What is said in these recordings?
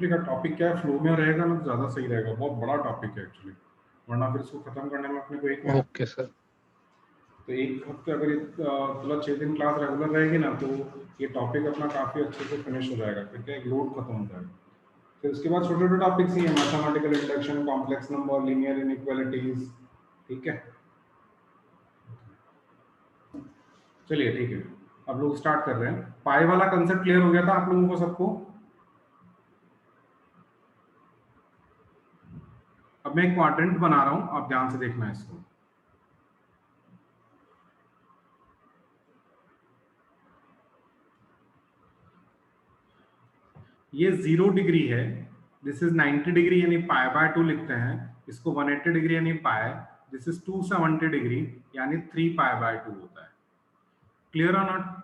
Trigonometry का topic क्या है, फ्लो में रहेगा ना तो ज़्यादा सही रहेगा, बहुत बड़ा टॉपिक है एक्चुअली, वरना फिर इसको खत्म करने में अपने को एक महीना। Okay sir. तो एक हफ्ते अगर मतलब 6 दिन क्लास रेगुलर रहेगी ना तो ये टॉपिक अपना काफ़ी अच्छे से फिनिश हो जाएगा, फिर क्या एक लोड खत्म हो जाएगा। फिर उसके बाद छोटे छोटे टॉपिक्स ही हैं, mathematical induction, complex number, linear inequalities. ठीक है, चलिए ठीक है, अब लोग स्टार्ट कर रहे हैं। पाई वाला कंसेप्ट क्लियर हो गया था आप लोगों को सबको? अब मैं एक क्वाड्रेंट बना रहा हूं, आप ध्यान से देखना है इसको। ये 0 डिग्री है, दिस इज 90 डिग्री यानी पाई बाय 2 लिखते हैं, इसको 180 डिग्री यानी पाई, दिस इज 270 डिग्री यानी 3 पाई बाय 2 होता है। क्लियर और नॉट?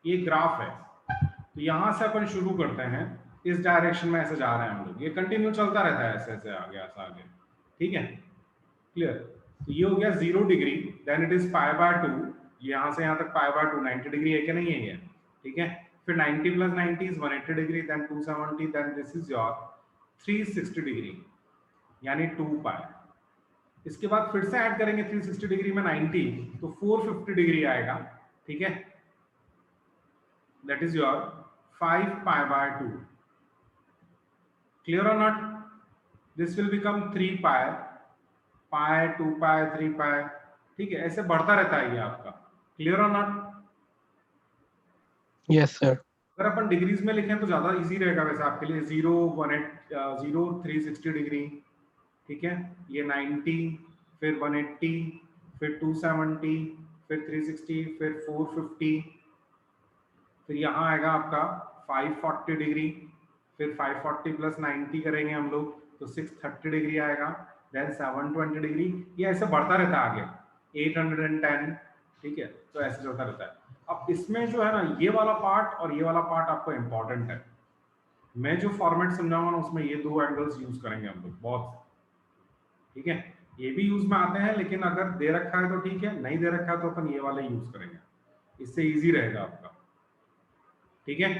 ये ग्राफ है, तो यहां से अपन शुरू करते हैं, इस डायरेक्शन में ऐसे जा रहे हैं हम लोग, ये कंटिन्यू चलता रहता है ऐसे ऐसे आगे ऐसा आगे। ठीक है, क्लियर? तो ये हो गया 0 degree, then it is pi by 2, यहां से यहां तक पाई बाय 2 90 डिग्री है कि नहीं है ये? ठीक है, फिर 90 plus 90 is 180 degree, then 270, then this is your 360 degree यानी 2 पाई। इसके बाद फिर से ऐड करेंगे 360 डिग्री में 90, तो 450 डिग्री आएगा। ठीक है, that is your 5 pi by 2। Clear और नॉट? दिस विल बिकम 3 पाई, पाई 2 पाई 3 पाई। ठीक है, ऐसे बढ़ता रहता है ये आपका। क्लियर और नॉट? Yes sir. अगर अपन डिग्रीज में लिखें तो ज्यादा इजी रहेगा वैसे आपके लिए। 0 0 360 डिग्री, ठीक है, ये 90, फिर 180, फिर 270, फिर 360, फिर 450, फिर यहाँ आएगा आपका 540 डिग्री, फिर 540 प्लस 90 करेंगे हम लोग तो 630 डिग्री आएगा, देन 720 डिग्री। ये ऐसे बढ़ता रहता है आगे 810। ठीक है, तो ऐसे चलता रहता है। अब इसमें जो है ना, ये वाला पार्ट और ये वाला पार्ट आपको इंपॉर्टेंट है। मैं जो फॉर्मेट समझाऊंगा ना उसमें ये दो एंगल्स यूज करेंगे हम लोग बहुत। ठीक है, ये भी यूज में आते हैं, लेकिन अगर दे रखा है तो ठीक है, नहीं दे रखा है तो अपन ये वाले यूज करेंगे, इससे इजी रहेगा आपका। ठीक है,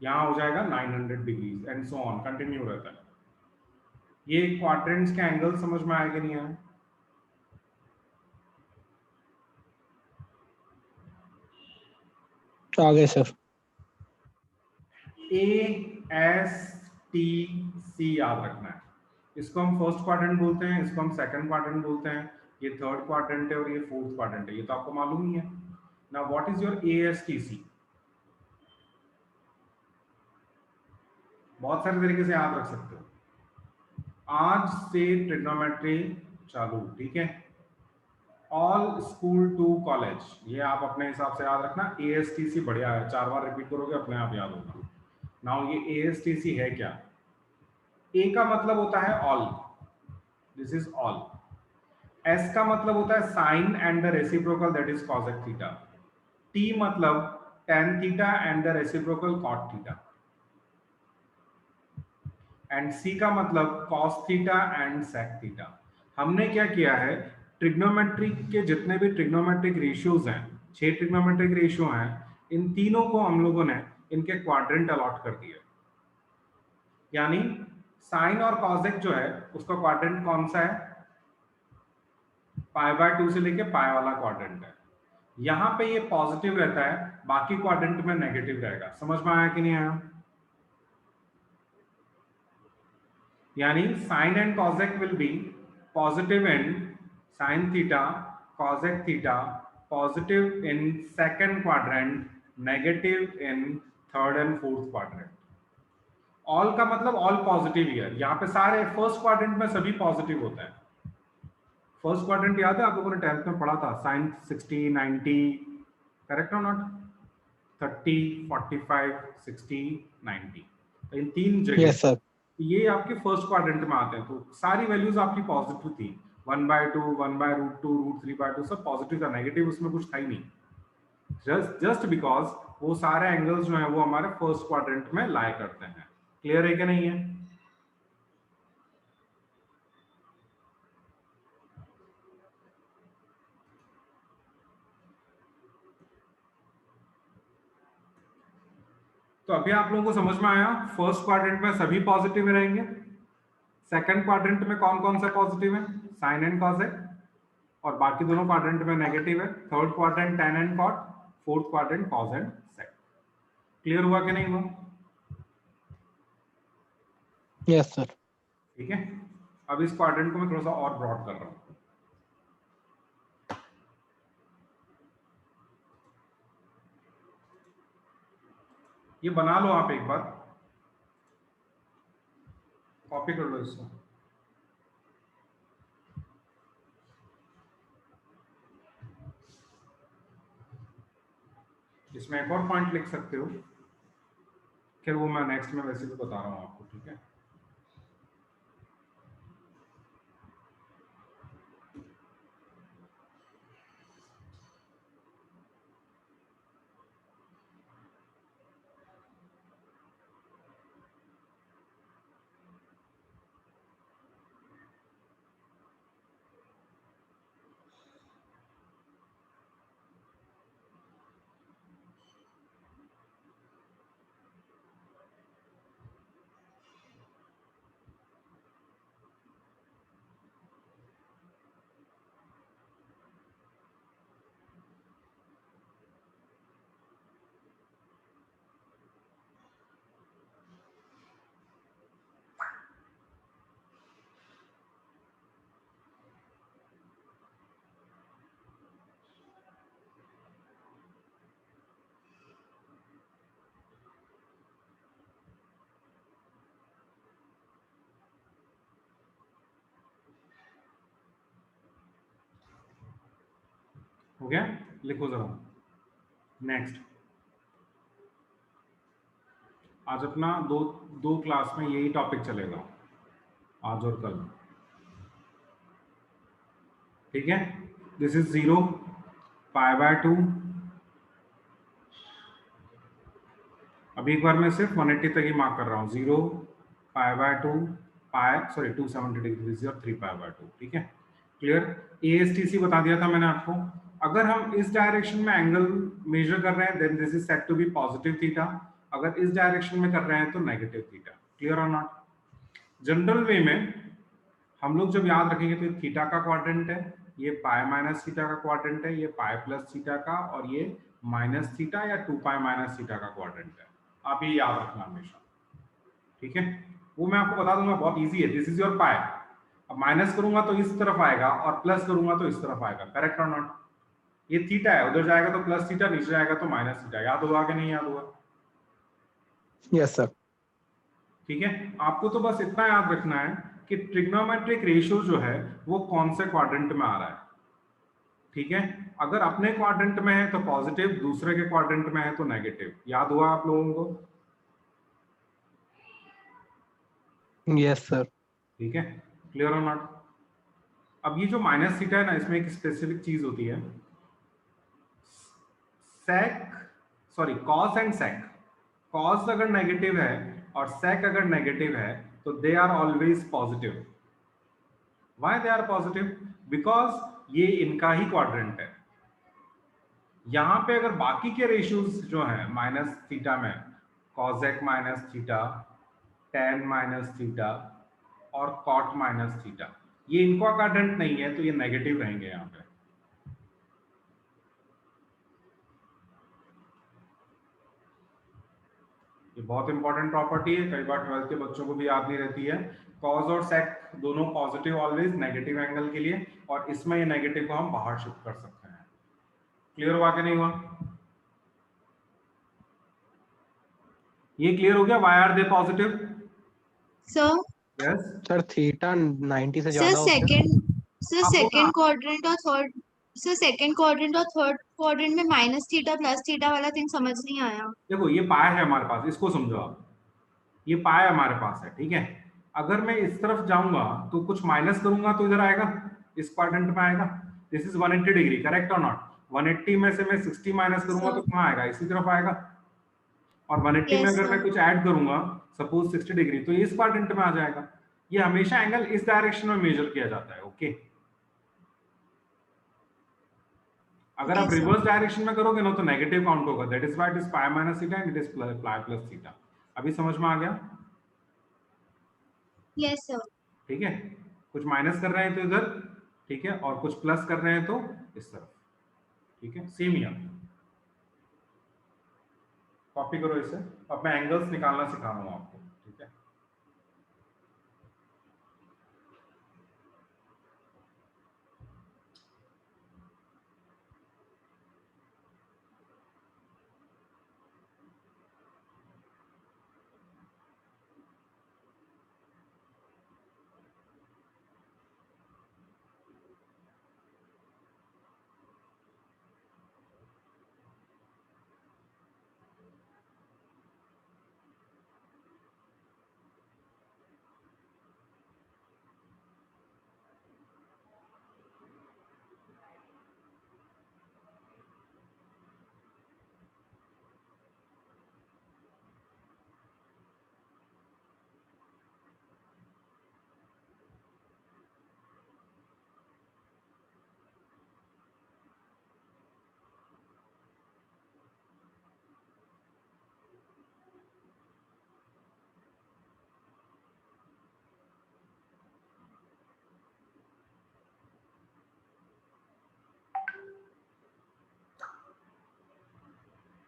यहाँ हो जाएगा 900 degrees and so on, continue रहता है। ये क्वाड्रेंट्स के एंगल समझ में आए कि नहीं आए? आ गए sir. A S T C याद रखना है। इसको हम फर्स्ट क्वाड्रेंट बोलते हैं, इसको हम सेकंड क्वाड्रेंट बोलते हैं, ये थर्ड क्वाड्रेंट है और ये फोर्थ क्वाड्रेंट है, ये तो आपको मालूम ही है। Now what is your A S T C? बहुत सारे तरीके से याद रख सकते हो। आज से ट्रिग्नोमेट्री चालू, ठीक है, ऑल स्कूल टू कॉलेज, ये आप अपने हिसाब से याद रखना। एएसटीसी बढ़िया है, 4 बार रिपीट करोगे अपने आप याद होगा। नाउ ये एएसटीसी है क्या? ए का मतलब होता है all, this is all. S का मतलब होता है sine and the reciprocal, that is cosec theta. T मतलब tan theta and the reciprocal cot theta. And C का मतलब cos theta and sec theta. हमने क्या किया है, ट्रिग्नोमेट्री के जितने भी ट्रिग्नोमेट्रिक रेशियोज हैं, 6 ट्रिग्नोमेट्रिक रेशियो हैं, इन तीनों को हम लोगों ने इनके क्वाड्रेंट अलॉट कर दिए। यानी साइन और कॉसेक जो है उसका क्वाड्रेंट कौन सा है? पाई बाय 2 से लेके पाई वाला क्वाड्रेंट है। यहां पे ये पॉजिटिव रहता है, बाकी क्वाड्रेंट में नेगेटिव रहेगा। समझ में आया कि नहीं आया? यानी sine and cosec will be positive in sine theta, cosec theta, positive in second quadrant, negative in third and fourth quadrant. All का मतलब ऑल पॉजिटिव ही है, यहाँ पे सारे फर्स्ट क्वाड्रेंट में सभी पॉजिटिव होता है। फर्स्ट क्वाड्रेंट याद है आप लोगों ने 10th में पढ़ा था, साइन 60 90, करेक्ट और नॉट? 30 45 60 90, इन तीन जगह यस सर। ये आपके फर्स्ट क्वाड्रेंट में आते हैं। तो सारी वैल्यूज आपकी पॉजिटिव थी, 1/2 1/√2 √3/2 सब पॉजिटिव था, नेगेटिव उसमें कुछ था ही नहीं। जस्ट बिकॉज वो सारे एंगल्स जो है वो हमारे फर्स्ट क्वाड्रेंट में लाई करते हैं। क्लियर है कि नहीं है? तो अभी आप लोगों को समझ में आया, फर्स्ट क्वाड्रेंट में सभी पॉजिटिव रहेंगे, सेकंड क्वाड्रेंट में कौन कौन सा पॉजिटिव है, साइन एंड कॉसेक, और बाकी दोनों क्वाड्रेंट में नेगेटिव है, third quadrant tan and cot, fourth quadrant cos and sec. Clear हुआ कि नहीं हुआ? Yes sir. ठीक है, अब इस क्वाड्रेंट को मैं थोड़ा सा और ब्रॉड कर रहा हूं। ये बना लो आप एक बार, कॉपी कर लो इसको। इसमें एक और पॉइंट लिख सकते हो, फिर वो मैं नेक्स्ट में वैसे भी बता रहा हूं आपको, ठीक है। हो गया, लिखो जरा नेक्स्ट। आज अपना दो क्लास में यही टॉपिक चलेगा, आज और कल, ठीक है। This is 0, π/2। अभी एक बार मैं सिर्फ 180 तक ही मार्क कर रहा हूँ, 0, π/2, सॉरी 270 डिग्री और 3π/2, ठीक है। क्लियर? ASTC बता दिया था मैंने आपको। अगर हम इस डायरेक्शन में एंगल मेजर कर रहे हैं then this is set to be positive theta, अगर इस डायरेक्शन में कर रहे हैं तो नेगेटिव थीटा। क्लियर और नॉट? जनरल वे में हम लोग जब याद रखेंगे तो थीटा का क्वाड्रेंट है, ये पाई माइनस थीटा का क्वाड्रेंट है, ये पाई प्लस थीटा का, और ये माइनस थीटा या 2π माइनस थीटा का क्वाड्रेंट है। आप ये याद रखना हमेशा, ठीक है। वो मैं आपको बता दूंगा, बहुत इजी है। दिस इज योर पाई, अब माइनस करूंगा तो इस तरफ आएगा और प्लस करूंगा तो इस तरफ आएगा, करेक्ट और नॉट? ये थीटा है, उधर जाएगा तो प्लस थीटा, नीचे जाएगा तो माइनस थीटा। याद होगा कि नहीं याद होगा? Yes sir. ठीक है, आपको तो बस इतना याद रखना है कि ट्रिग्नोमेट्रिक रेशियो जो है वो कौन से क्वाड्रेंट में आ रहा है, ठीक है। अगर अपने क्वाड्रेंट में है तो पॉजिटिव, दूसरे के क्वाड्रेंट में है तो नेगेटिव। याद हुआ आप लोगों को? Yes sir. ठीक है, क्लियर और नॉट? अब ये जो माइनस थीटा है ना, इसमें एक स्पेसिफिक चीज होती है, sec, sorry cos and sec. Cos अगर नेगेटिव है और सेक अगर नेगेटिव है तो they are always positive. Why they are positive? Because ये इनका ही क्वाड्रेंट है। यहां पे अगर बाकी के रेशियोज जो हैं माइनस थीटा में, cosec minus theta, ten minus theta और कॉट माइनस थीटा, ये इनका क्वाड्रेंट नहीं है तो ये नेगेटिव रहेंगे यहाँ पे। ये बहुत इंपॉर्टेंट प्रॉपर्टी है, कई बार 12th के बच्चों को भी याद नहीं रहती है। कॉज और सेक दोनों पॉजिटिव ऑलवेज नेगेटिव एंगल के लिए, और इसमें ये नेगेटिव को हम बाहर शिफ्ट कर सकते हैं। क्लियर हुआ कि नहीं हुआ? ये क्लियर हो गया? Why are they positive? Sir yes sir theta 90 से सर ज्यादा होता है। सर अब होगा। सेकंड क्वाड्रेंट और थर्ड, सर सेकंड क्वाड्रेंट और थर्ड क्वाड्रेंट में माइनस थीटा प्लस थीटा वाला थिंग समझ नहीं आया। देखो ये पाया है हमारे पास, इसको समझो आप। ये पाया हमारे पास है, ठीक है। अगर मैं इस तरफ जाऊंगा तो कुछ माइनस करूंगा तो इधर आएगा, इस क्वाड्रेंट में आएगा। दिस इज 180 डिग्री, करेक्ट और नॉट? 180 में से मैं 60 माइनस करूंगा तो कहाँ आएगा? इसी तरफ आएगा। और 180 में Yes, अगर sir. मैं कुछ ऐड करूंगा, सपोज 60 डिग्री, तो इस क्वाड्रेंट में आ जाएगा। ये हमेशा एंगल इस डायरेक्शन में मेजर किया जाता है, ओके। अगर आप Okay, sir. रिवर्स डायरेक्शन में करोगे ना तो नेगेटिव काउंट होगा, that is why it is pi minus theta and it is pi plus theta. अभी समझ में आ गया? Yes, sir. ठीक है, कुछ माइनस कर रहे हैं तो इधर, ठीक है, और कुछ प्लस कर रहे हैं तो इस तरफ, ठीक है, सेम ही है। कॉपी करो इसे। अब मैं एंगल्स निकालना सिखा रहा हूं आपको, ठीक है।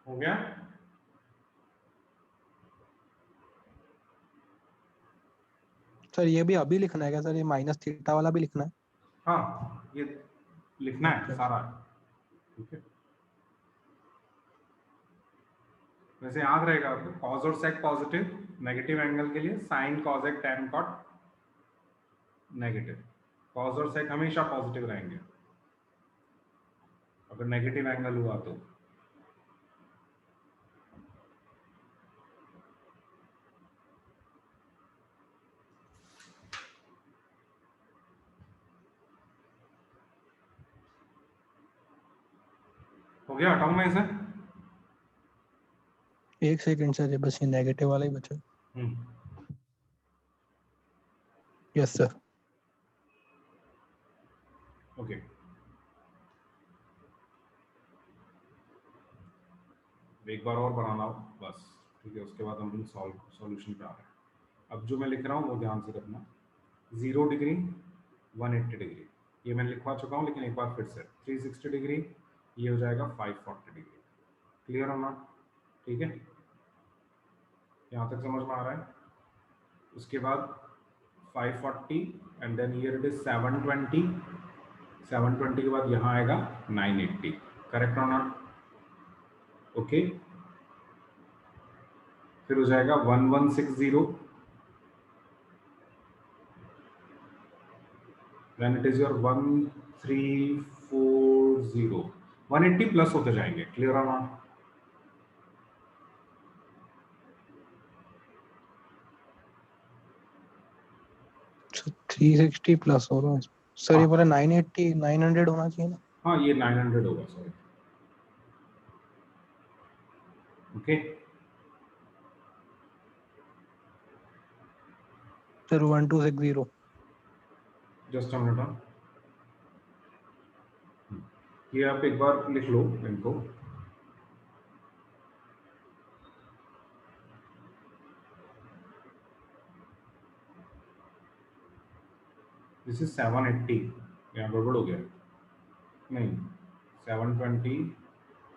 हो गया? सर ये भी अभी लिखना है क्या सर? ये माइनस थीटा वाला भी लिखना है? हाँ, ये लिखना है Okay. सारा, ठीक है। वैसे याद रहेगा आपको, कॉज और सेक पॉजिटिव, नेगेटिव एंगल के लिए sine cosec tan cot negative. Cos और सेक हमेशा पॉजिटिव रहेंगे अगर नेगेटिव एंगल हुआ तो। हो गया? हटाऊं मैं इसे? एक सेकंड सर, ये बस ये नेगेटिव वाला ही बचा। Yes sir. ओके, एक बार और बनाना हो बस, ठीक है, उसके बाद हम सॉल्यूशन पे आ रहे हैं। अब जो मैं लिख रहा हूँ वो ध्यान से रखना। 0 डिग्री 180 डिग्री, ये मैं लिखवा चुका हूँ, लेकिन एक बार फिर से 360 डिग्री, ये हो जाएगा 540 डिग्री। क्लियर हो ना? ठीक है, यहाँ तक समझ में आ रहा है? उसके बाद 540 and then here it is 720, 720 के बाद यहाँ आएगा 980। करेक्ट हो ना? ओके, फिर हो जाएगा 1160, then it is your 1340, 180 plus होते जाएंगे। क्लियर हो ना? अच्छा 360 प्लस हो रहा है सर। ये बोला 980 900 होना चाहिए ना? हाँ, ये 900 होगा, sorry. Okay, sir 1260। Just a minute. ये आप एक बार लिख लो इनको। दिस इज 780, यहाँ गड़बड़ हो गया, नहीं 720,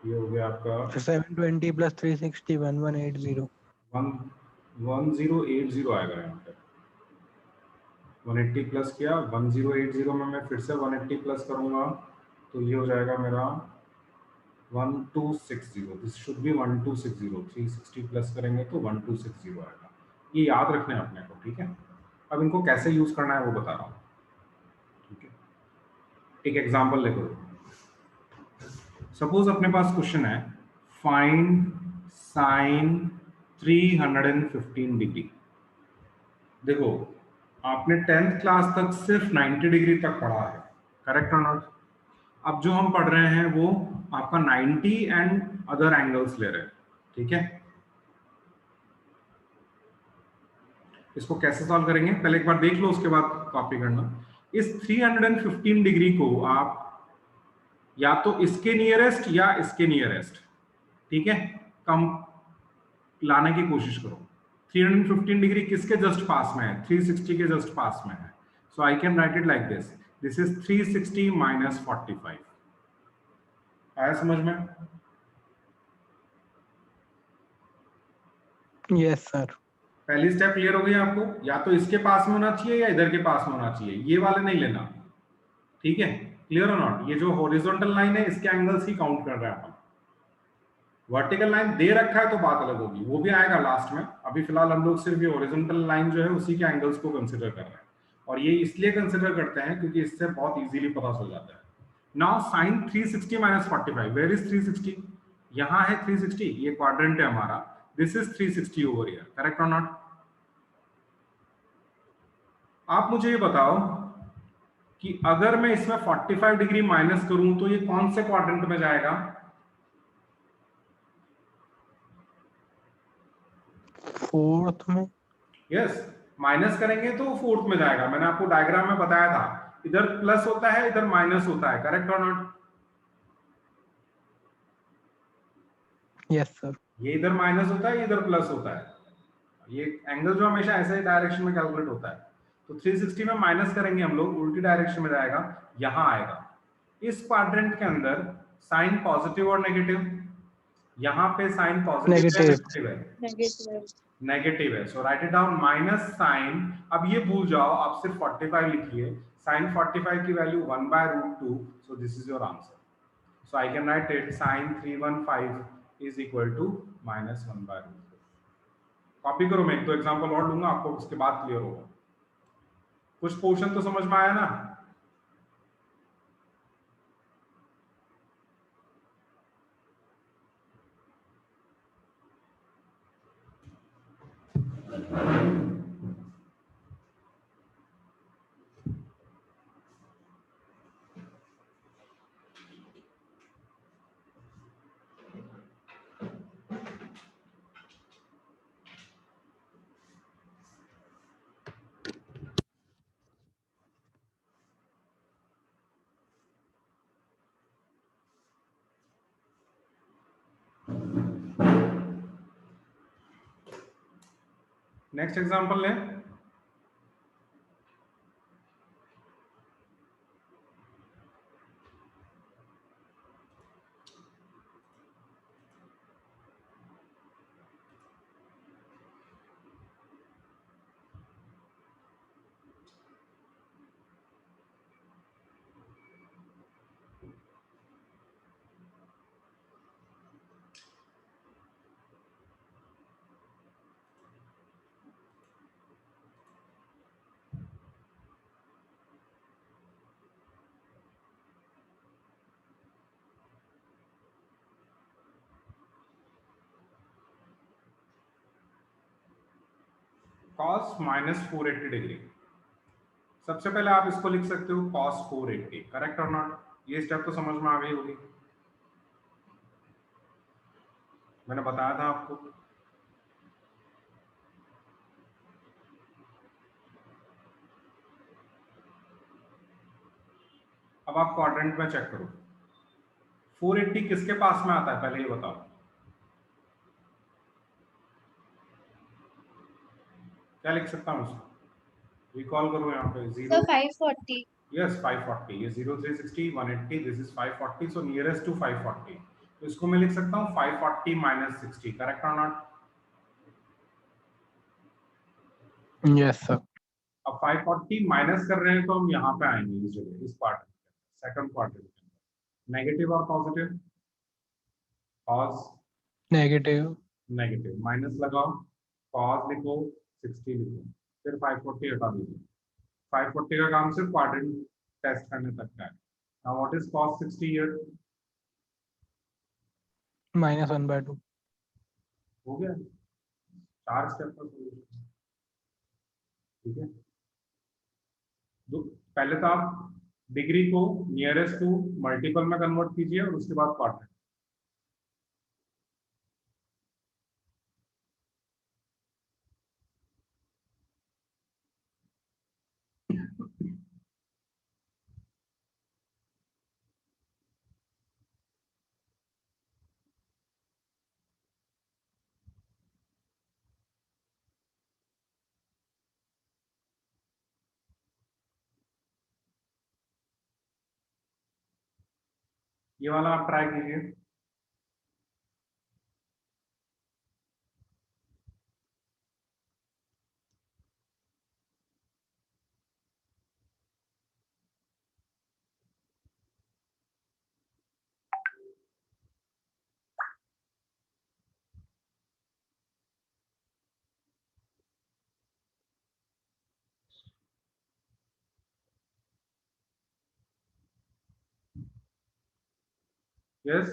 ये हो गया आपका 720 प्लस 360 1180। 1080 आएगा यहाँ पे। 180 प्लस किया, 1080 में मैं फिर से 180 प्लस करूंगा तो ये हो जाएगा मेरा 1260। दिस शुड बी 1260, 360 प्लस करेंगे तो 1260 आएगा। ये याद रखना है अपने को, ठीक है। अब इनको कैसे यूज करना है वो बता रहा हूँ, ठीक है। एक एग्जांपल देखो, सपोज अपने पास क्वेश्चन है फाइंड साइन 315 डिग्री। देखो, आपने 10th क्लास तक सिर्फ 90 डिग्री तक पढ़ा है, करेक्ट और नॉट? अब जो हम पढ़ रहे हैं वो आपका 90 एंड अदर एंगल्स ले रहे हैं, ठीक है। इसको कैसे सॉल्व करेंगे पहले एक बार देख लो, उसके बाद कॉपी करना। इस 315 डिग्री को आप या तो इसके नियरेस्ट या इसके नियरेस्ट, ठीक है, कम लाने की कोशिश करो। 315 डिग्री किसके जस्ट पास में है? 360 के जस्ट पास में है। So I can write it like this, this is 360 minus 45। आया समझ में? Yes sir. पहली स्टेप क्लियर हो गई आपको? या तो इसके पास में होना चाहिए या इधर के पास में होना चाहिए, ये वाले नहीं लेना, ठीक है? क्लियर और नॉट? ये जो हॉरिजॉन्टल लाइन है इसके एंगल्स ही काउंट कर रहे हैं अपन। वर्टिकल लाइन दे रखा है तो बात अलग होगी, वो भी आएगा लास्ट में। अभी फिलहाल हम लोग सिर्फ ये हॉरिजॉन्टल लाइन जो है उसी के एंगल्स को कंसीडर कर रहे हैं, और ये इसलिए कंसीडर करते हैं क्योंकि इससे बहुत इजीली पता चल जाता है। Now sine 360 minus 45, where is 360? यहाँ है 360, ये क्वाड्रेंट है हमारा, this is 360 over here, correct और नॉट? आप मुझे ये बताओ कि अगर मैं इसमें 45 डिग्री माइनस करूं तो ये कौन से क्वाड्रेंट में जाएगा? फोर्थ में। यस, माइनस करेंगे तो फोर्थ में जाएगा। मैंने आपको डायग्राम में बताया था, इधर प्लस होता है इधर माइनस होता है, करेक्ट और नॉट? Yes sir. ये इधर माइनस होता है, ये इधर प्लस होता है। ये एंगल जो हमेशा ऐसे डायरेक्शन में कैलकुलेट होता है। तो 360 में माइनस करेंगे हम लोग, उल्टी डायरेक्शन में जाएगा, यहां आएगा। इस क्वाड्रेंट के अंदर साइन पॉजिटिव और नेगेटिव, यहाँ पे साइन पॉजिटिव है, नेगेटिव। नेगेटिव है, नेगेटिव है। So write it down, minus sign, अब ये भूल जाओ, आप सिर्फ 45 लिखिए। साइन 45 की value 1/√2, so this is your answer. So I can write it, sine 315 is equal to minus 1/√2। Copy करो, मैं एक दो एग्जांपल और लूंगा, आपको उसके बाद क्लियर होगा। कुछ पोर्शन तो समझ में आया ना? नेक्स्ट एग्जांपल लें। cos माइनस 480 डिग्री, सबसे पहले आप इसको लिख सकते हो cos 480, करेक्ट और नॉट? ये स्टेप तो समझ में आ गई होगी, मैंने बताया था आपको। अब आप क्वाड्रेंट में चेक करो, 480 किसके पास में आता है पहले ये बताओ। क्या लिख सकता हूँ उसको? रिकॉल करो, यहाँ पे सर 0, 540। यस 540, ये 0 360 180, this is 540, so nearest to 540, तो इसको मैं लिख सकता हूँ 540 माइनस 60, करेक्ट और नॉट? Yes sir. अब 540 माइनस कर रहे हैं तो हम यहाँ पे आएंगे इस जगह, इस पार्ट में, सेकंड क्वाड्रेंट के अंदर। नेगेटिव और positive, cos negative. Negative, minus लगाओ, cos लिखो, 60 लिखो, फिर 540 हटा दीजिए। 540 का काम सिर्फ क्वाड्रेंट टेस्ट करने तक का है। Now what is cos 60 here? -1/2। हो गया, 4 स्टेप का सॉल्यूशन, ठीक है। तो पहले तो आप डिग्री को नियरेस्ट टू मल्टीपल में कन्वर्ट कीजिए और उसके बाद क्वाड्रेंट। ये वाला आप ट्राई कीजिए। Yes,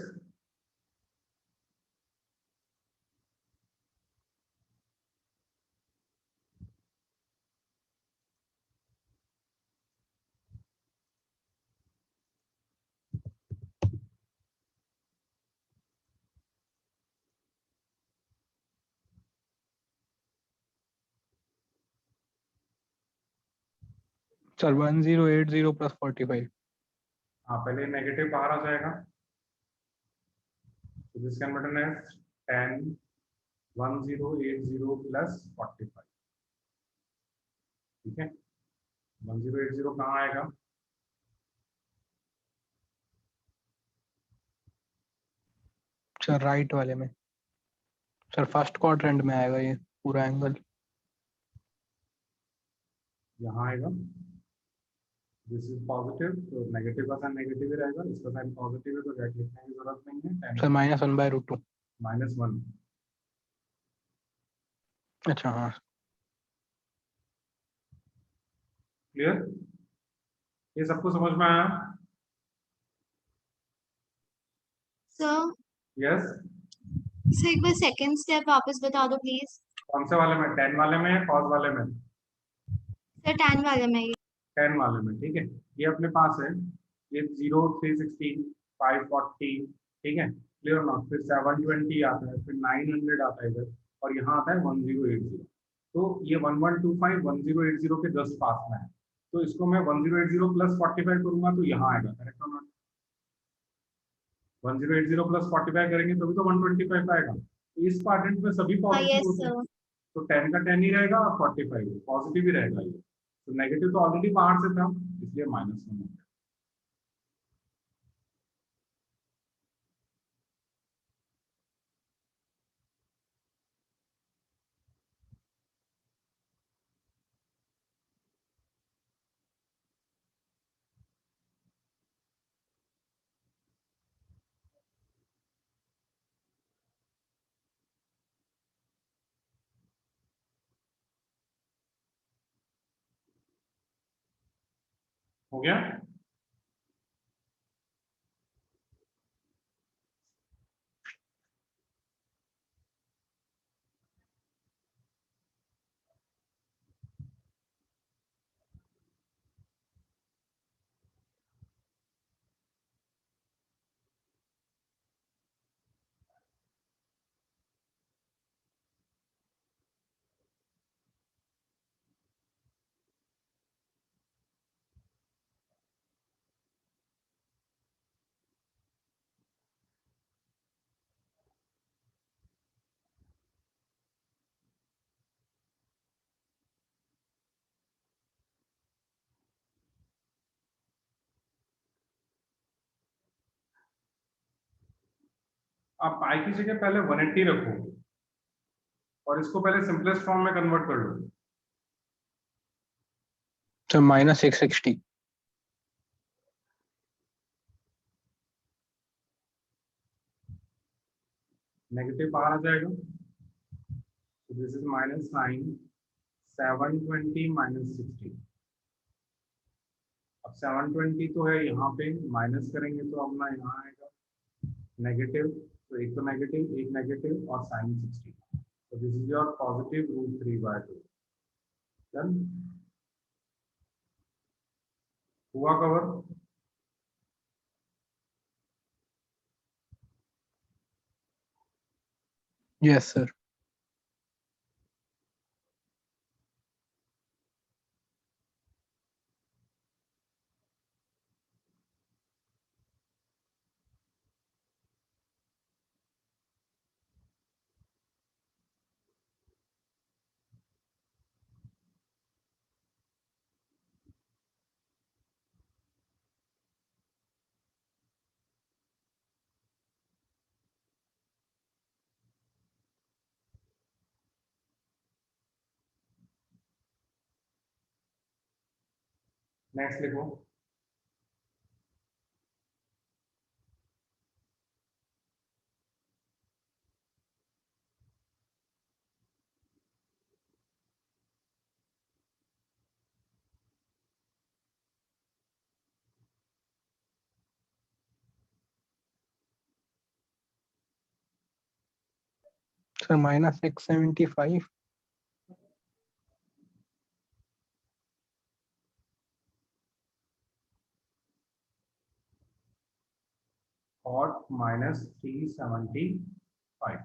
sir 1080 plus 45। हाँ पहले नेगेटिव बाहर आ जाएगा, तो this can button as 10 1080 plus 45। ठीक है, 1080 कहाँ आएगा? सर राइट वाले में, सर फर्स्ट क्वाड्रेंट में आएगा ये पूरा एंगल। यहाँ आएगा, दिस इज पॉजिटिव, तो नेगेटिव का साइन नेगेटिव ही रहेगा, इसका साइन पॉजिटिव है तो डेट लिखने की जरूरत नहीं है। सर -1/√2। -1। अच्छा हाँ। क्लियर? ये सबको समझ में आया? Sir yes. सर एक बार सेकंड स्टेप वापस बता दो प्लीज। कौन से वाले में? 10 वाले में या कॉस वाले में? सर 10 वाले में ही। 10 वाले में, ठीक है। ये अपने पास है, ये 0 316 540, ठीक है, क्लियर ना? फिर 720 आता है, फिर 900 आता है इधर, और यहाँ आता है 1080। तो ये 1125 1080 के जस्ट पास में है, तो इसको मैं 1080 प्लस 45 करूंगा तो यहाँ आएगा, करेक्ट और नॉट? 1080 प्लस 45 करेंगे तभी तो 125 आएगा। तो इस क्वाड्रेंट में सभी हाँ पॉजिटिव यस होते हैं, सर। तो 10 का 10 ही रहेगा और 45 पॉजिटिव ही रहेगा। ये तो नेगेटिव तो ऑलरेडी बाहर से था, इसलिए -1 हो गया। हो गया? आप पाई की जगह पहले 180 रखो और इसको पहले सिंपलेस्ट फॉर्म में कन्वर्ट कर लो। सर -660। नेगेटिव बाहर आ जाएगा, तो दिस इज -9 720 -60। अब 720 तो है यहाँ पे, माइनस करेंगे तो अपना यहाँ आएगा नेगेटिव, तो एक तो नेगेटिव एक नेगेटिव और साइन 60, तो this is your positive √3/2। Done? हुआ कवर? Yes sir. नेक्स्ट लिखो। सर -675। कॉट -375।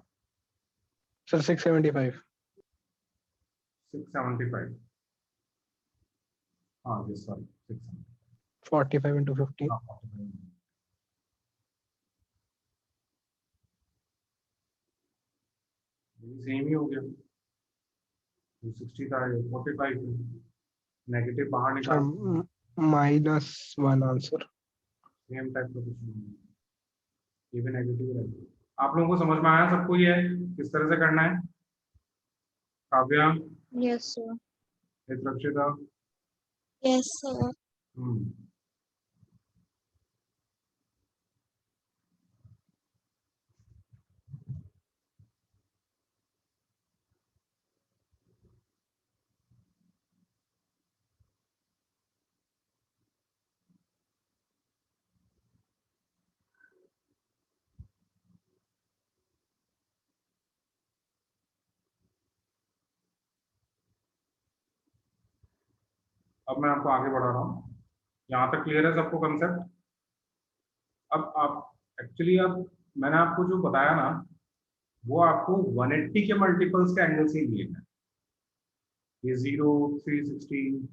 सर 675। 675। हाँ जी सॉरी 675। 45 into 50। हाँ 45। सेम ही हो गया। 260 था, 45 नेगेटिव बाहर सर निकाल। -1 आंसर। सेम टाइप का क्वेश्चन, ये भी नेगेटिव रहेगा। आप लोगों को समझ में आया सबको ये किस तरह से करना है? Kavya, yes sir. Rakshita. Yes sir. हम्म। अब मैं आपको आगे बढ़ा रहा हूँ। यहाँ तक क्लियर है सबको कंसेप्ट? अब आप एक्चुअली, अब मैंने आपको जो बताया ना, वो आपको 180 के मल्टीपल्स के एंगल से लिए हैं। ये 0, 360,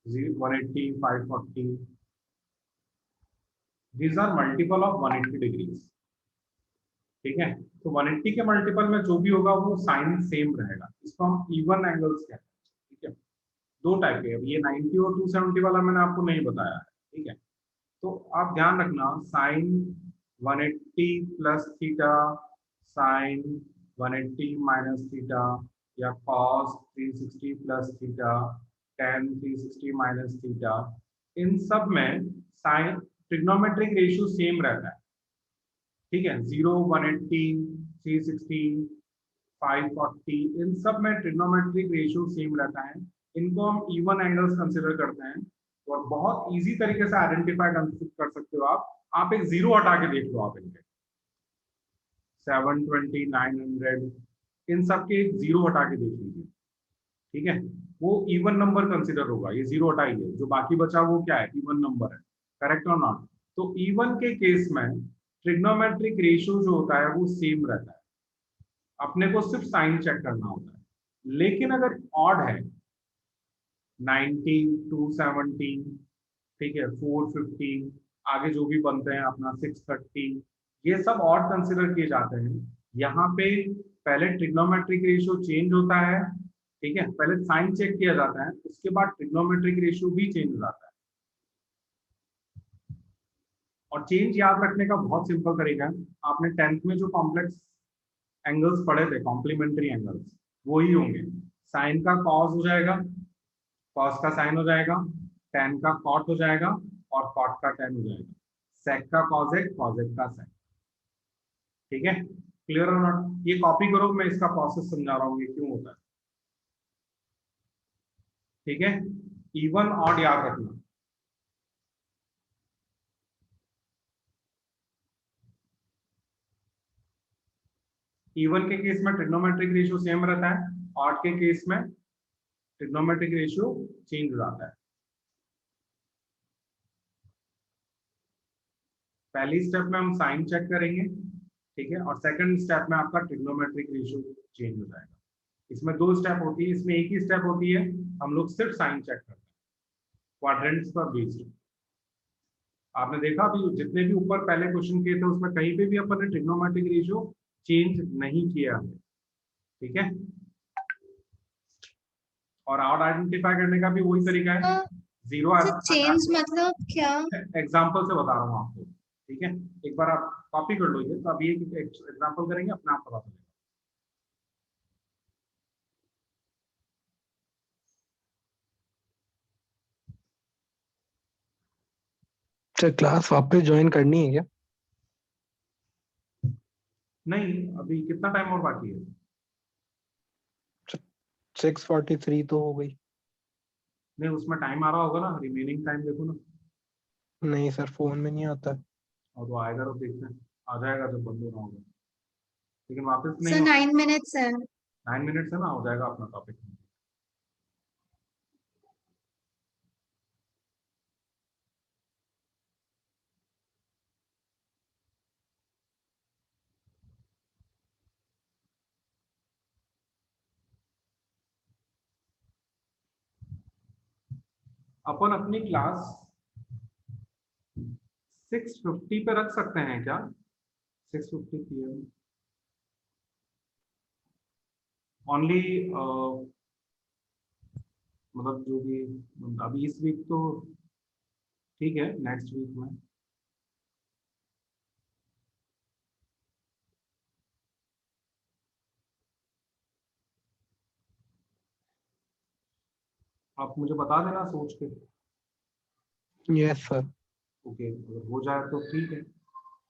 180, 540, these are multiple of 180 degrees. ठीक है, तो 180 के मल्टीपल में जो भी होगा वो साइन सेम रहेगा। इसको हम इवन एंगल्स कहते हैं। ठीक है, दो टाइप के। अब ये 90 और 270 वाला मैंने आपको नहीं बताया है। ठीक है, तो आप ध्यान रखना, sine 180 plus theta, sine 180 minus theta, या cos 360 plus theta, tan 360 minus theta, इन सब में साइन ट्रिग्नोमेट्रिक रेशियो सेम रहता है। ठीक है, 0, 180, 360, 540, इन सब में ट्रिग्नोमेट्रिक रेशियो सेम रहता है। इनको हम इवन एंगल्स कंसिडर करते हैं। और बहुत इजी तरीके से आइडेंटिफाई कर सकते हो आप एक जीरो हटा के देख लो। आप इनके 720, 900, इन सब के एक जीरो हटा के देख लीजिए। ठीक है, वो इवन नंबर कंसिडर होगा। ये जीरो हटाइए, जो बाकी बचा वो क्या है? इवन नंबर है। करेक्ट और नॉट? तो इवन के केस में ट्रिग्नोमेट्रिक रेशियो जो होता है वो सेम रहता है। अपने को सिर्फ साइन चेक करना होता है। लेकिन अगर ऑड है, 90, 270, ठीक है, 450, आगे जो भी बनते हैं अपना 630, ये सब ऑड कंसिडर किए जाते हैं। यहाँ पे पहले ट्रिग्नोमेट्रिक रेशियो चेंज होता है। ठीक है, पहले साइन चेक किया जाता है, उसके बाद ट्रिग्नोमेट्रिक रेशियो भी चेंज हो जाता है। और चेंज याद रखने का बहुत सिंपल तरीका है। आपने 10th में जो कॉम्प्लेक्स एंगल्स पढ़े थे, कॉम्प्लीमेंट्री एंगल्स, वो ही होंगे। साइन का कॉस हो जाएगा, कॉस का साइन हो जाएगा, टेन का कॉट हो जाएगा, और कॉट का टेन हो जाएगा। सेक का कॉसेक, कॉसेक का सेक। ठीक है, क्लियर और नॉट? ये कॉपी करो, मैं इसका प्रोसेस समझा रहा हूँ ये क्यों होता है। ठीक है, इवन ऑड याद रखना। इवन के केस में ट्रिग्नोमेट्रिक रेशियो सेम रहता है, ऑड के केस में ट्रिग्नोमेट्रिक रेशियो चेंज हो जाता है। पहली स्टेप में हम साइन चेक करेंगे, ठीक है, और सेकंड स्टेप में आपका ट्रिग्नोमेट्रिक रेशियो चेंज हो जाएगा। इसमें दो स्टेप होती है, इसमें एक ही स्टेप होती है। हम लोग सिर्फ साइन चेक करते हैं क्वाड्रेंट्स पर बेस्ड। आपने देखा अभी जितने भी ऊपर पहले क्वेश्चन किए थे उसमें कहीं पे भी अपन ने ट्रिग्नोमेट्रिक रेशियो चेंज नहीं किया है। ठीक है, और ऑड आइडेंटिफाई करने का भी वही तरीका है। जीरो चेंज मतलब क्या? एग्जाम्पल से बता रहा हूँ आपको। ठीक है, एक बार आप कॉपी कर लो ये, तो अभी एक एग्जाम्पल करेंगे, अपने आप पता चलेगा। सर क्लास वापस ज्वाइन करनी है क्या? नहीं, अभी कितना टाइम और बाकी है? 6:43 तो हो गई। नहीं, उसमें टाइम आ रहा होगा ना, रिमेनिंग टाइम देखो ना। नहीं सर, फोन में नहीं आता है। और वो आएगा तो देखते हैं, आ जाएगा जब बंद होना होगा, लेकिन वापस नहीं सर हो। 9 मिनट्स है। 9 मिनट्स है ना, हो जाएगा अपना टॉपिक। अपन अपनी क्लास 6:50 पे रख सकते हैं क्या? 6:50 PM ओनली। मतलब जो भी, अभी इस वीक तो ठीक है, नेक्स्ट वीक में आप मुझे बता देना सोच के। Yes sir. ओके, अगर हो जाए तो ठीक है,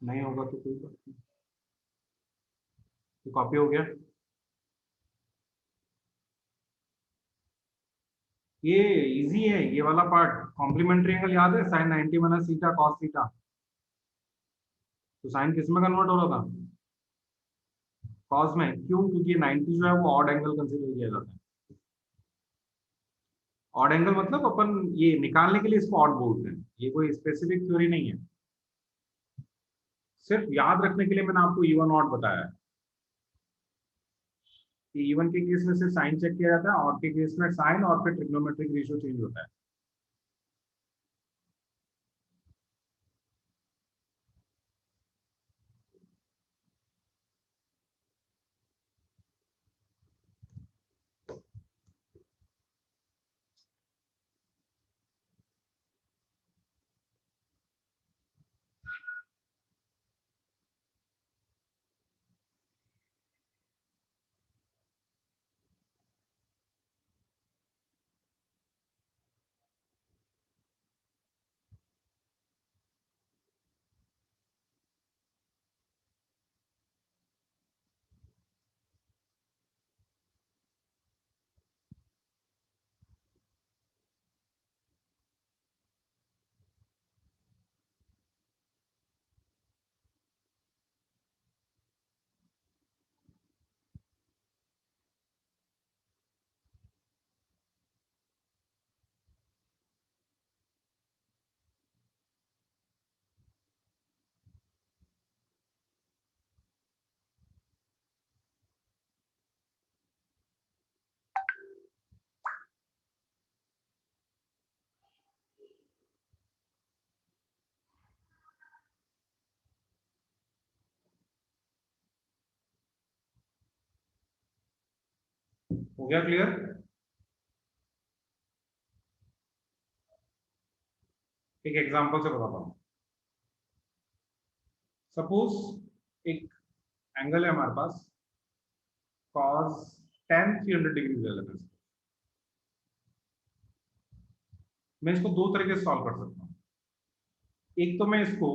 नहीं होगा तो कोई बात नहीं। तो कॉपी हो गया। ये इजी है ये वाला पार्ट। कॉम्प्लीमेंट्री एंगल याद है, sine 90 minus theta cos theta. तो साइन किस में कन्वर्ट हो रहा था? कॉस में। क्यों? क्योंकि 90 जो है वो ऑड एंगल कंसीडर किया जाता है। ऑड एंगल मतलब अपन ये निकालने के लिए इसको ऑड बोलते हैं, ये कोई स्पेसिफिक थ्योरी नहीं है, सिर्फ याद रखने के लिए मैंने आपको इवन ऑड बताया है कि इवन के केस में सिर्फ साइन चेक किया जाता है, ऑड के केस में साइन और फिर ट्रिग्नोमेट्रिक रेशियो चेंज होता है। हो गया क्लियर? एक एग्जांपल से बताता हूँ। सपोज एक एंगल है हमारे पास, cos tan 300 डिग्री ले लेते हैं। मैं इसको दो तरीके से सॉल्व कर सकता हूँ। एक तो मैं इसको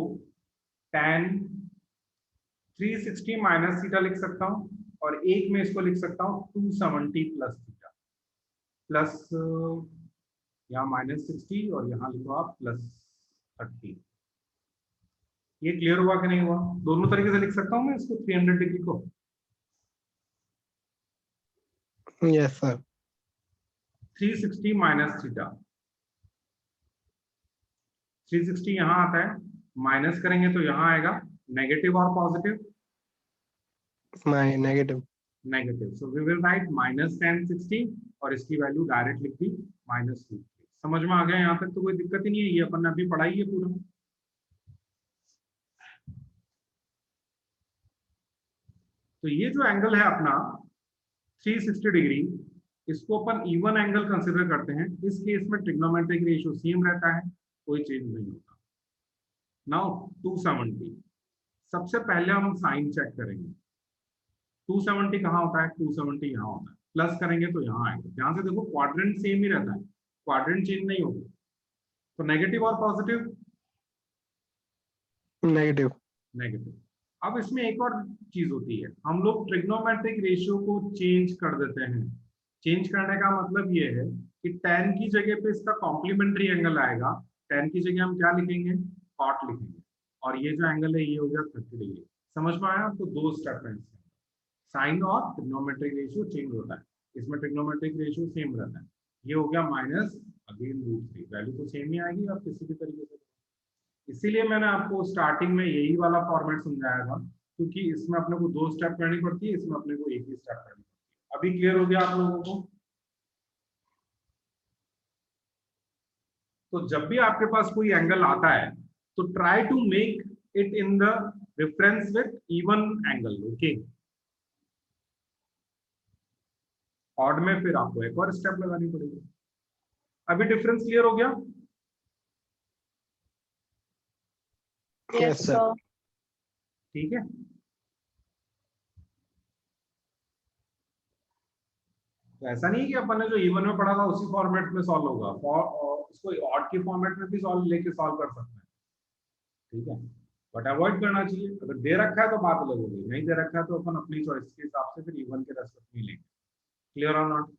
tan 360 माइनस थीटा लिख सकता हूँ, और एक में इसको लिख सकता हूँ 270 प्लस थीटा, प्लस यहाँ -60 और यहाँ लिखो आप +30। ये क्लियर हुआ कि नहीं हुआ? दोनों तरीके से लिख सकता हूँ मैं इसको 300 डिग्री को। Yes sir. 360 माइनस थीटा, 360 यहाँ आता है, माइनस करेंगे तो यहाँ आएगा नेगेटिव और positive. My negative. Negative, so we will write -tan60 और इसकी वैल्यू डायरेक्ट लिख दी -2। समझ में आ गया? यहाँ तक तो कोई दिक्कत ही नहीं है, ये अपन ने अभी पढ़ाई है पूरा। तो ये जो एंगल है अपना 360 डिग्री, इसको अपन इवन एंगल कंसिडर करते हैं। इस केस में ट्रिग्नोमेट्रिक रेशियो सेम रहता है, कोई चेंज नहीं होता। नाउ 270, सबसे पहले हम साइन चेक करेंगे। 270 कहाँ होता है? 270 यहाँ होता है। प्लस करेंगे तो यहाँ आएगा। यहाँ से देखो क्वाड्रेंट सेम ही रहता है, क्वाड्रेंट चेंज नहीं होगा। तो नेगेटिव और पॉजिटिव नेगेटिव। नेगेटिव। अब इसमें एक और चीज होती है, हम लोग ट्रिग्नोमेट्रिक रेशियो को चेंज कर देते हैं। चेंज करने का मतलब ये है कि tan की जगह पे इसका कॉम्प्लीमेंट्री एंगल आएगा। tan की जगह हम क्या लिखेंगे, cot लिखेंगे, और ये जो एंगल है ये हो गया 30 डिग्री। समझ में आया? तो दो स्टेप है, साइन और ट्रिग्नोमेट्रिक रेशियो चेंज होता है। इसमें ट्रिग्नोमेट्रिक रेशियो सेम रहता है। ये हो गया माइनस अगेन √3, वैल्यू तो सेम ही आएगी आप किसी भी तरीके से। इसीलिए मैंने आपको स्टार्टिंग में यही वाला फॉर्मेट समझाया था, क्योंकि इसमें अपने को 2 स्टेप करनी पड़ती है, इसमें अपने को एक ही स्टेप करनी पड़ती है। अभी क्लियर हो गया आप लोगों को? तो जब भी आपके पास कोई एंगल आता है तो try to make it in the reference with even angle. Okay, odd में फिर आपको एक और स्टेप लगानी पड़ेगी। अभी डिफरेंस क्लियर हो गया? Yes sir. ठीक है, तो ऐसा नहीं है कि अपन ने जो इवन में पढ़ा था उसी फॉर्मेट में सॉल्व होगा, इसको ऑड के फॉर्मेट में भी लेके सॉल्व कर सकते हैं। ठीक है, बट अवॉइड करना चाहिए। अगर दे रखा है तो बात अलग होगी, नहीं दे रखा है तो अपन अपनी चॉइस के हिसाब से फिर इवन के रेस्पेक्ट में लेंगे। क्लियर और नॉट?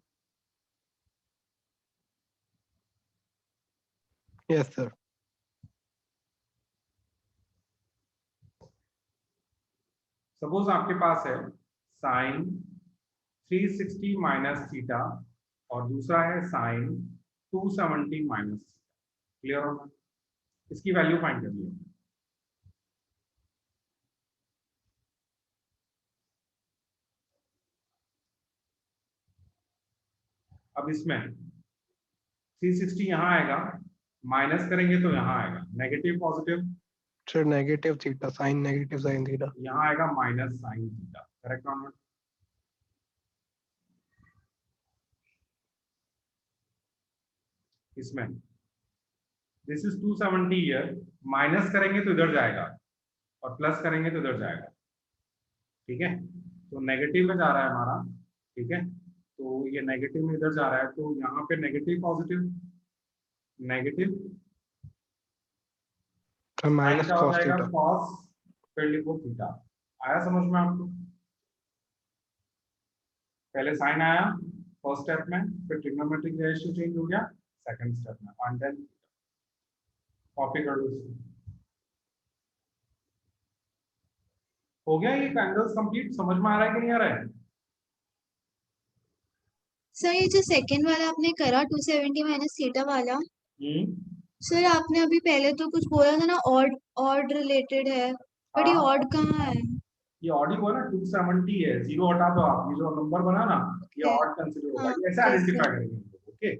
Yes sir. सपोज आपके पास है साइन 360 माइनस थीटा और दूसरा है साइन 270 माइनस। क्लियर और नॉट? इसकी वैल्यू फाइंड करनी है। अब इसमें 360 यहाँ आएगा, माइनस करेंगे तो यहाँ आएगा negative positive, sir negative theta sine negative sine theta. यहाँ आएगा माइनस साइन थीटा। करेक्ट और नॉट? इसमें दिस इज 270 ईयर, माइनस करेंगे तो इधर जाएगा और प्लस करेंगे तो इधर जाएगा। ठीक है, तो नेगेटिव में जा रहा है हमारा। ठीक है, तो ये नेगेटिव में इधर जा रहा है, तो यहाँ पे नेगेटिव पॉजिटिव नेगेटिव माइनस क्या हो कॉस जाएगा, थीटा। कॉस, फिर लिखो थीटा। आया समझ में आपको? पहले साइन आया फर्स्ट स्टेप में, फिर ट्रिग्नोमेट्रिक रेशियो चेंज हो गया सेकंड स्टेप में, और देन कॉपी कर लो इसको। हो गया ये एंगल्स कंप्लीट? समझ में आ रहा है कि नहीं आ रहा है? सर ये जो सेकंड वाला आपने करा 270 माइनस थीटा वाला, सर आपने अभी पहले तो कुछ बोला था ना, ऑड ऑड रिलेटेड है, बट ये ऑड कहाँ है? ये ऑड ही हुआ ना, 270 है, जीरो हटा दो आप, ये जो नंबर बना ना ये Okay. ऑड कंसीडर होगा। हाँ, ये ऐसे आइडेंटिफाई करेंगे। Okay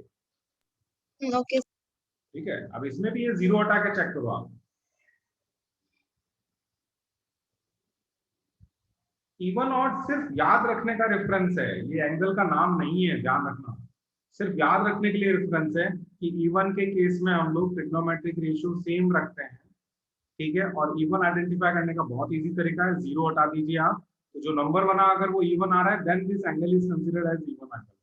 okay. ठीक है, अब इसमें भी ये जीरो हटा के चेक करो आप। इवन ऑड सिर्फ याद रखने का रेफरेंस है, ये एंगल का नाम नहीं है, ध्यान रखना। सिर्फ याद रखने के लिए रेफरेंस है कि इवन के केस में हम लोग ट्रिग्नोमेट्रिक रेशियो सेम रखते हैं। ठीक है, और इवन आइडेंटिफाई करने का बहुत इजी तरीका है, जीरो हटा दीजिए आप, तो जो नंबर बना अगर वो इवन आ रहा है then this angle is considered as even angle.